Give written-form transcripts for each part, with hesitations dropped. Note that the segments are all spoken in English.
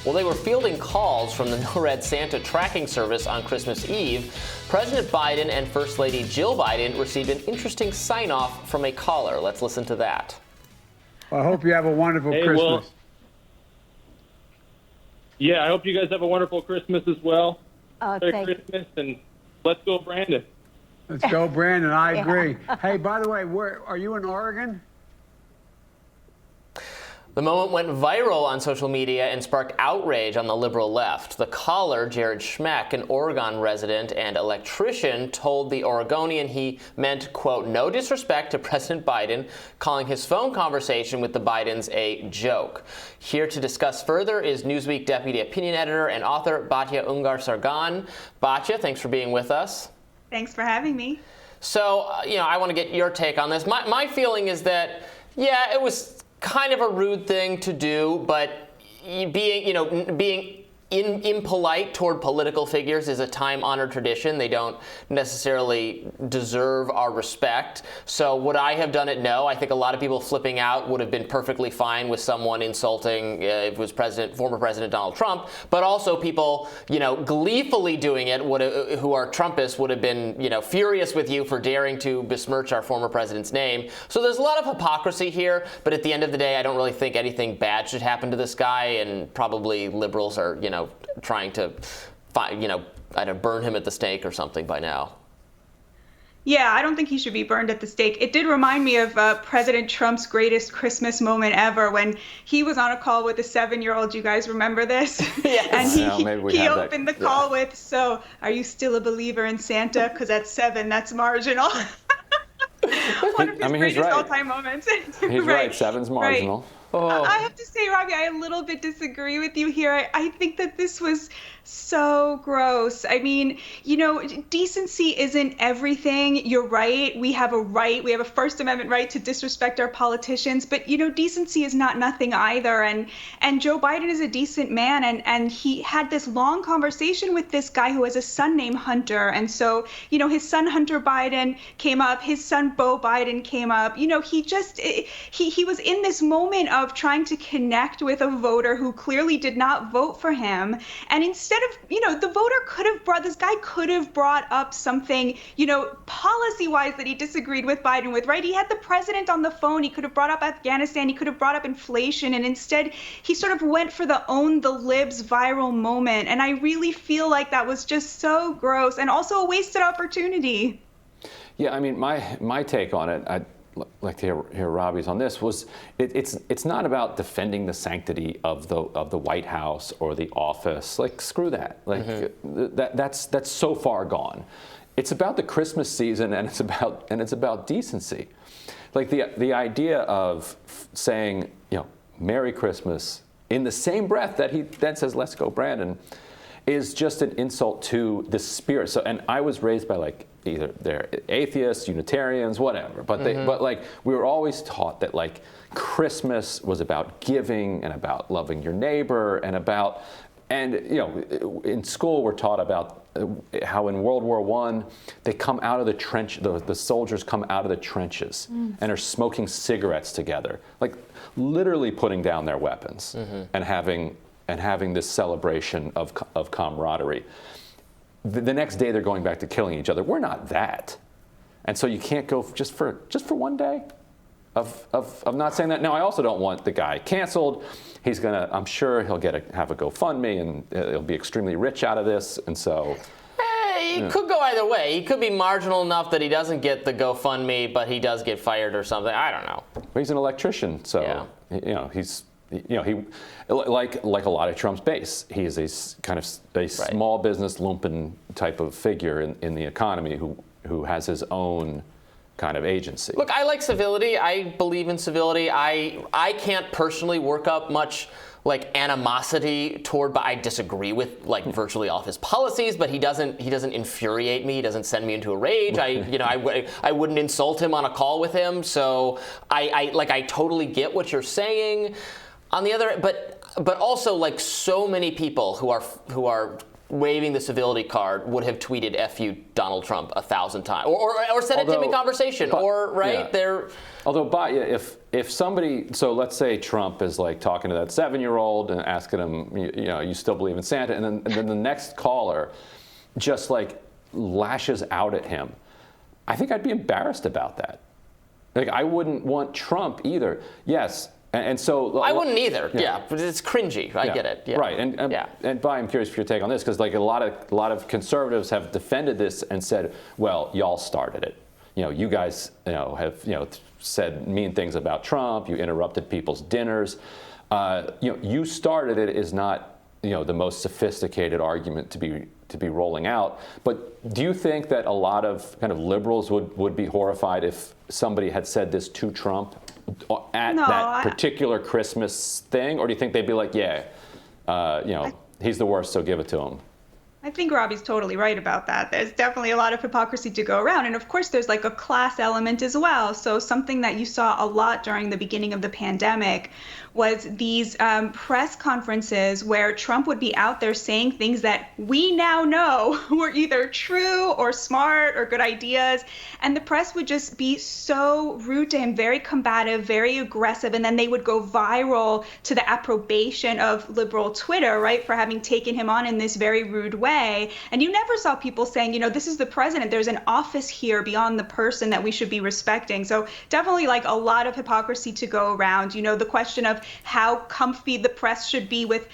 Well, they were fielding calls from the NORAD Santa tracking service on Christmas Eve. President Biden and First Lady Jill Biden received an interesting sign-off from a caller. Let's listen to that. I hope you have a wonderful Christmas. Well, yeah, I hope you guys have a wonderful Christmas as well. Merry Christmas, and let's go, Brandon. Let's go, Brandon. I agree. Hey, by the way, where are you in Oregon? The moment went viral on social media and sparked outrage on the liberal left. The caller, Jared Schmeck, an Oregon resident and electrician, told the Oregonian he meant, quote, no disrespect to President Biden, calling his phone conversation with the Bidens a joke. Here to discuss further is Newsweek deputy opinion editor and author Batya Ungar-Sargon. Batya, thanks for being with us. Thanks for having me. So, I want to get your take on this. My feeling is that, yeah, it was kind of a rude thing to do, but being impolite toward political figures is a time-honored tradition. They don't necessarily deserve our respect. So would I have done it? No. I think a lot of people flipping out would have been perfectly fine with someone insulting if it was former President Donald Trump. But also people, gleefully doing it who are Trumpists would have been, furious with you for daring to besmirch our former president's name. So there's a lot of hypocrisy here. But at the end of the day, I don't really think anything bad should happen to this guy. And probably liberals are, trying to, burn him at the stake or something by now. Yeah, I don't think he should be burned at the stake. It did remind me of President Trump's greatest Christmas moment ever when he was on a call with a 7-year-old. You guys remember this? Yes. And he opened the call with, so are you still a believer in Santa? Because at 7, that's marginal. One of his greatest all-time moments. He's right. 7's marginal. Right. Oh. I have to say, Robbie, I a little bit disagree with you here. I think that this was so gross. I mean, decency isn't everything. You're right. We have a First Amendment right to disrespect our politicians. But, decency is not nothing either. And Joe Biden is a decent man. And he had this long conversation with this guy who has a son named Hunter. And so, his son Hunter Biden came up. His son Beau Biden came up. He was in this moment of trying to connect with a voter who clearly did not vote for him. And instead of, this guy could have brought up something, policy-wise that he disagreed with Biden with, right? He had the president on the phone. He could have brought up Afghanistan. He could have brought up inflation. And instead, he sort of went for the own the libs viral moment. And I really feel like that was just so gross and also a wasted opportunity. Yeah, I mean, my take on it, I'd like to hear Robbie's on this, was it's not about defending the sanctity of the White House or the office. Like, screw that. Like, that's so far gone. It's about the Christmas season, and it's about decency. Like the idea of saying, Merry Christmas in the same breath that he then says, let's go, Brandon, is just an insult to the spirit. So, and I was raised by either they're atheists, Unitarians, whatever. But we were always taught that Christmas was about giving and about loving your neighbor and in school we're taught about how in World War I they come out of the trench, the soldiers come out of the trenches and are smoking cigarettes together, literally putting down their weapons and having this celebration of camaraderie. The next day they're going back to killing each other. We're not that. And so you can't go just for one day of not saying that. Now, I also don't want the guy canceled. I'm sure he'll have a GoFundMe and he'll be extremely rich out of this. And so it could go either way. He could be marginal enough that he doesn't get the GoFundMe, but he does get fired or something. I don't know. Well, he's an electrician, so he's like a lot of Trump's base, he is a kind of a small business lumpen type of figure in the economy who has his own kind of agency. Look, I like civility. I believe in civility. I can't personally work up much animosity toward, but I disagree with virtually all of his policies, but he doesn't infuriate me. He doesn't send me into a rage. I wouldn't insult him on a call with him. So I totally get what you're saying. On the other, but also so many people who are waving the civility card would have tweeted "F you, Donald Trump" 1,000 times, or said it to him in conversation, Although, Batya, if somebody, so let's say Trump is like talking to that 7-year-old and asking him, you still believe in Santa, and then the next caller just like lashes out at him, I think I'd be embarrassed about that. Like, I wouldn't want Trump either. Yes. And so I wouldn't either. Yeah, but it's cringy. I get it. Yeah. Right. And Batya, I'm curious for your take on this, because like a lot of conservatives have defended this and said, well, y'all started it. You guys have said mean things about Trump. You interrupted people's dinners. You started it is not the most sophisticated argument to be rolling out. But do you think that a lot of kind of liberals would be horrified if somebody had said this to Trump at that particular Christmas thing? Or do you think they'd be like, he's the worst, so give it to him? I think Robbie's totally right about that. There's definitely a lot of hypocrisy to go around. And of course, there's like a class element as well. So something that you saw a lot during the beginning of the pandemic was these press conferences where Trump would be out there saying things that we now know were either true or smart or good ideas. And the press would just be so rude to him, very combative, very aggressive. And then they would go viral to the approbation of liberal Twitter, right, for having taken him on in this very rude way. And you never saw people saying, this is the president. There's an office here beyond the person that we should be respecting. So definitely like a lot of hypocrisy to go around. The question of how comfy the press should be with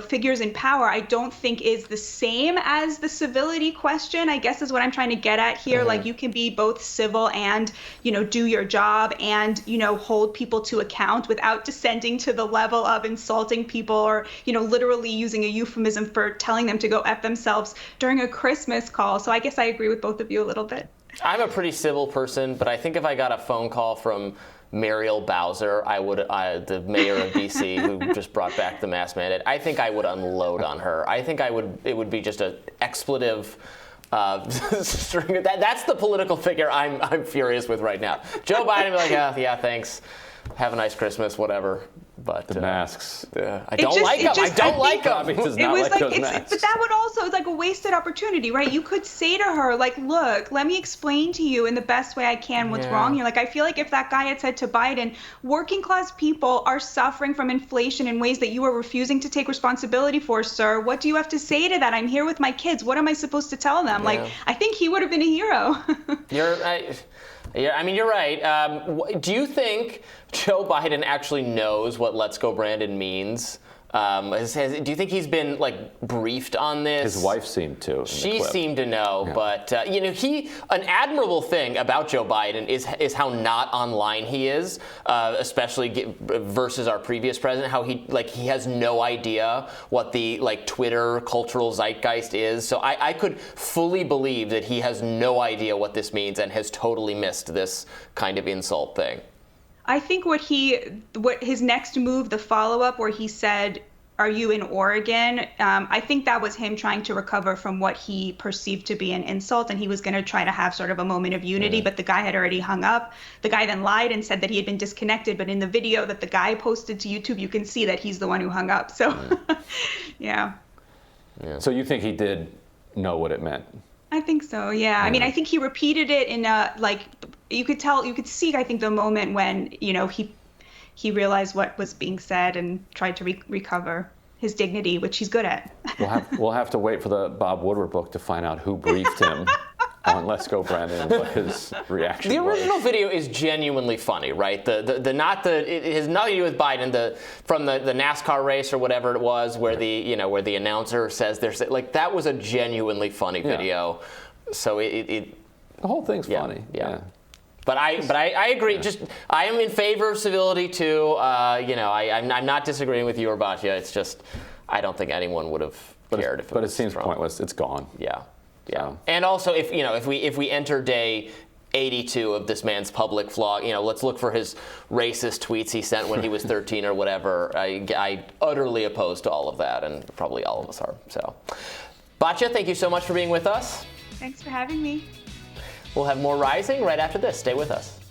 figures in power, I don't think is the same as the civility question, I guess is what I'm trying to get at here. Mm-hmm. Like, you can be both civil and, do your job and, hold people to account without descending to the level of insulting people or, literally using a euphemism for telling them to go F themselves during a Christmas call. So I guess I agree with both of you a little bit. I'm a pretty civil person, but I think if I got a phone call from Muriel Bowser, the mayor of DC, who just brought back the mask mandate, I think I would unload on her. I think it would be just an expletive string. That's the political figure I'm furious with right now. Joe Biden would be like, yeah, thanks. Have a nice Christmas, whatever. But the masks. I don't like them. I don't like them. It does not like those masks. But that would also, it's like a wasted opportunity, right? You could say to her, like, look, let me explain to you in the best way I can what's wrong here. Like, I feel like if that guy had said to Biden, working class people are suffering from inflation in ways that you are refusing to take responsibility for, sir. What do you have to say to that? I'm here with my kids. What am I supposed to tell them? Yeah. Like, I think he would have been a hero. You're right. Do you think Joe Biden actually knows what "Let's Go Brandon" means? Do you think he's been briefed on this? His wife seemed to. She seemed to know, but an admirable thing about Joe Biden is how not online he is, especially versus our previous president. How he has no idea what the Twitter cultural zeitgeist is. So I could fully believe that he has no idea what this means and has totally missed this kind of insult thing. I think what his next move, the follow-up where he said, "Are you in Oregon?" I think that was him trying to recover from what he perceived to be an insult, and he was going to try to have sort of a moment of unity, but the guy had already hung up. The guy then lied and said that he had been disconnected, but in the video that the guy posted to YouTube, you can see that he's the one who hung up. So, yeah. So you think he did know what it meant? I think so, yeah. I mean, I think he repeated it in you could see, I think, the moment when, he realized what was being said and tried to recover his dignity, which he's good at. We'll have to wait for the Bob Woodward book to find out who briefed him on "Let's Go Brandon" and what his reaction was. The original video is genuinely funny, right? It has nothing to do with Biden. From the NASCAR race or whatever it was, where the announcer says that was a genuinely funny video. So the whole thing's funny. Yeah. But I agree. Just I am in favor of civility too. I'm not disagreeing with you or Batya. It's just I don't think anyone would have cared if it was. But it seems Trump. Pointless. It's gone. Yeah. So. And also, if we enter day 82 of this man's public vlog, let's look for his racist tweets he sent when he was 13 or whatever. I utterly opposed to all of that, and probably all of us are. So, Batya, thank you so much for being with us. Thanks for having me. We'll have more Rising right after this. Stay with us.